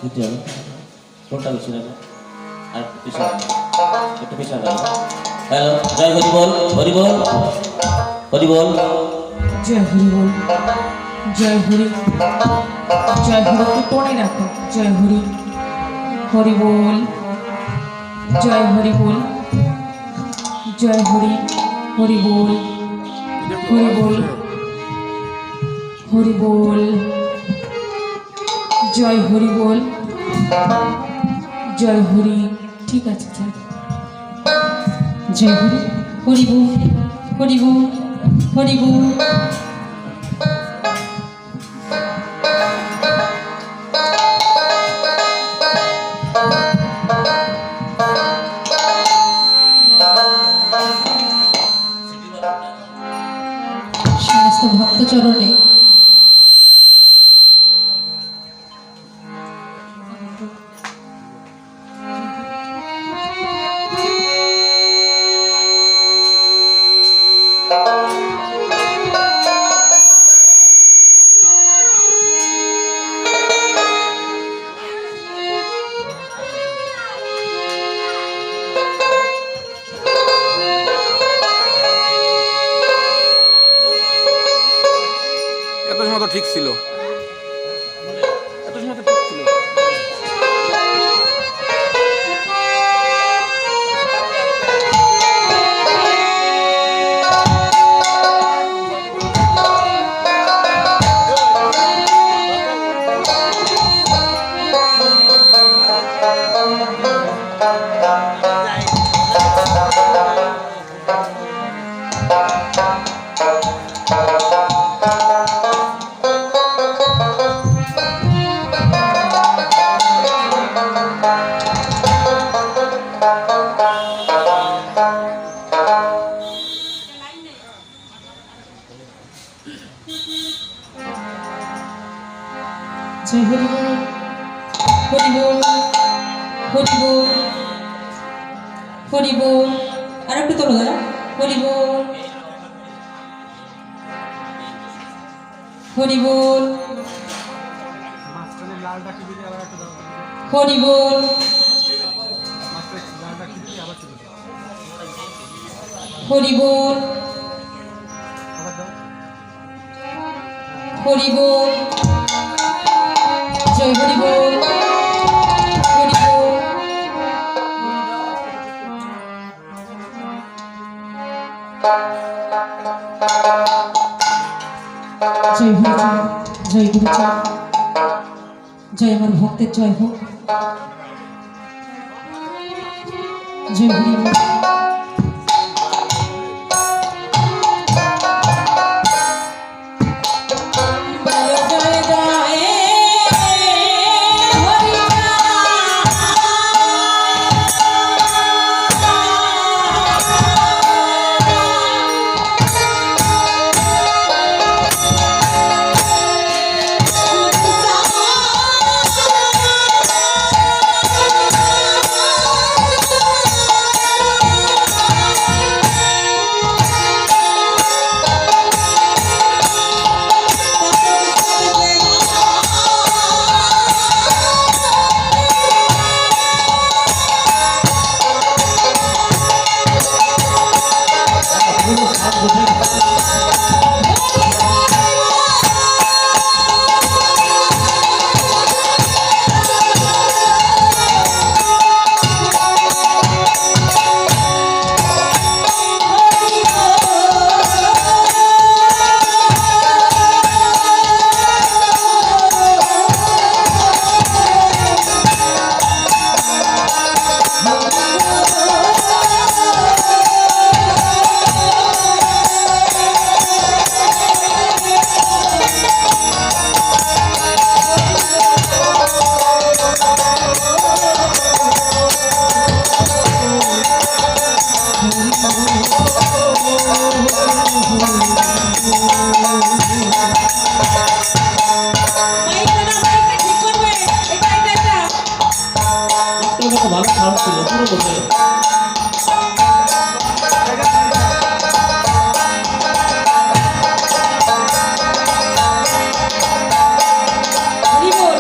দিতে হবে। কোনটা বেশি লাগবে? আর একটু পিছনে হ্যালো, জয় হরি বল, হরি বল, হরি বল, জয় হরি বল, জয় হরি, জয় হরি। একটু টোনে রাখো। জয় হরি, হরি বল, জয় হরি বল, জয় হরি, হরি বল, হরি বল, হরি বল, জয় হরি বল, জয় হরি। ঠিক আছে, জয় হরি, হরি বল, হরি বল, হরি বল। সমস্ত ভক্তচরণে এত সময় তো ঠিক ছিল, এত সময় তো ঠিক ছিল। জয় হরি বল, হরি বল, হরি বল, হরি বল। আর একটু তোলো দাদা। হরি বল, হরি বল, হরি বল, হরি বল, হরি বল, জয় হরি বল, হরি বল। জয় হরি, জয় গুরু, জয় আমার ভক্তের জয় হোক। জয় হরি বল। ভালো সাউন্ড ছিল পুরো বসে। হরি বল,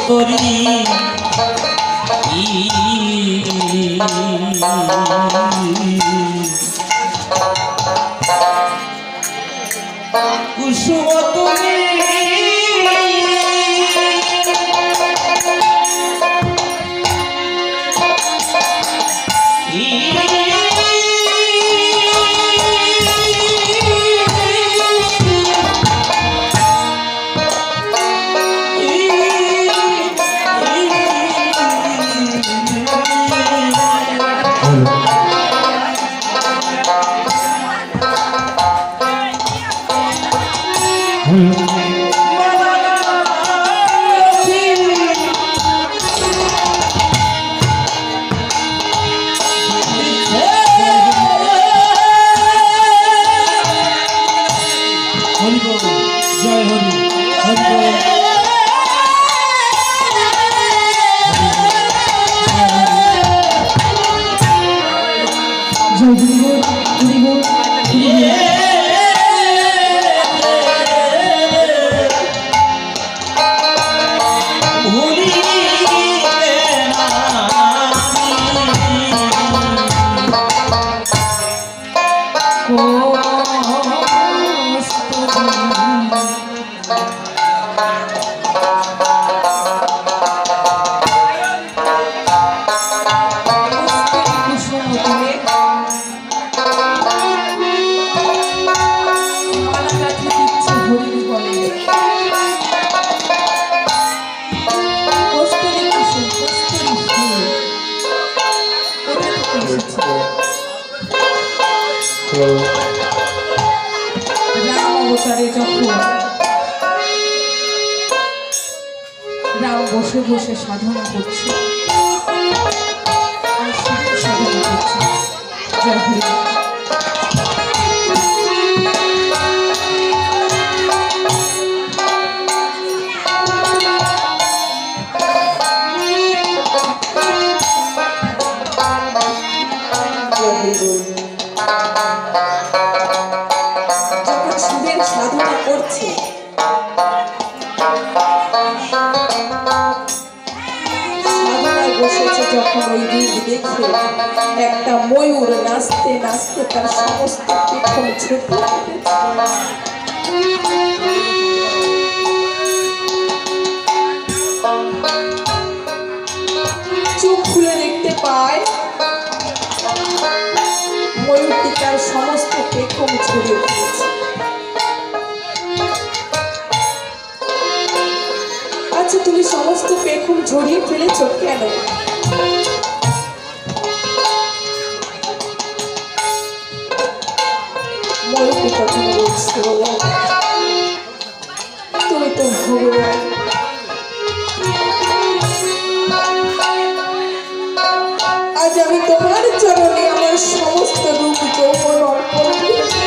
করি কুসুম তুমি হরি বল, জয় হরি, হরি বল। জয় হরি বল, হরি বল, হরি বল। রাম অবতারে যখন রাম বসে বসে সাধনা করছে আর শুধু সাধনা করছে। জয় হরি বল। যখন শিবের সাধনা করছে সাধনায় বসেছে, যখন ওই রূপ দেখে একটা ময়ূর নাচতে নাচতে তার সমস্ত পেখম ছুটে চোখ খুলে দেখতে পায় ময়ূরটি তার সমস্ত পেখম ছড়িয়ে দিয়েছে। আচ্ছা, তুমি সমস্ত পেখম ঝরিয়ে ফেলেছ কেন? ময়ূরটি তখন বলছে, তুমি তো ভগবান, আজ আমি তোমার চরণে আমার সমস্ত রূপ যৌবন অর্পণ করেছি।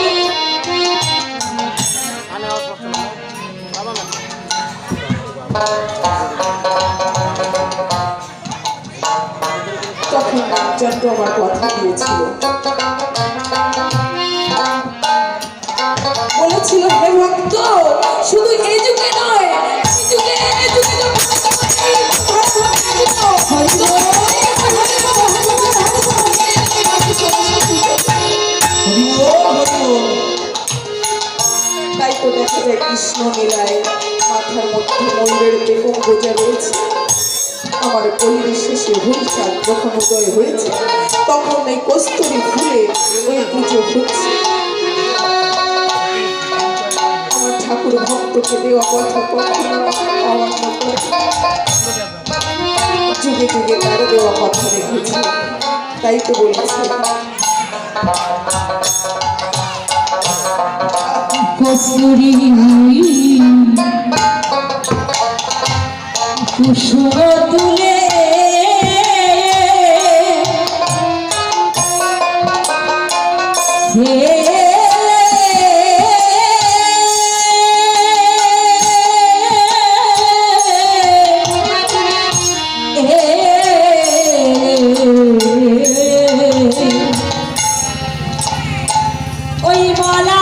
তখন রামচন্দ্র আমার কথা দিয়েছিল, বলেছিল, হে ভক্ত, শুধু এই যুগে নয়, এই যুগে তাই তো দেখা যায় কৃষ্ণ লীলায় মাথার মধ্যে ময়ূরের পেখম গোজা রয়েছে। আমার কলির শেষে ভবিষ্যৎ যখন উদয় হয়েছে, তখন এই কস্তুরী ফুলে ওই পুজো হচ্ছে। আমার ঠাকুর ভক্তকে দেওয়া কথা কখনো অমান্য করে, যুগে যুগে তার দেওয়া কথা রেখেছে। তাই তো বলেছে, কস্তুরী কুসুম তুলে ওই মালা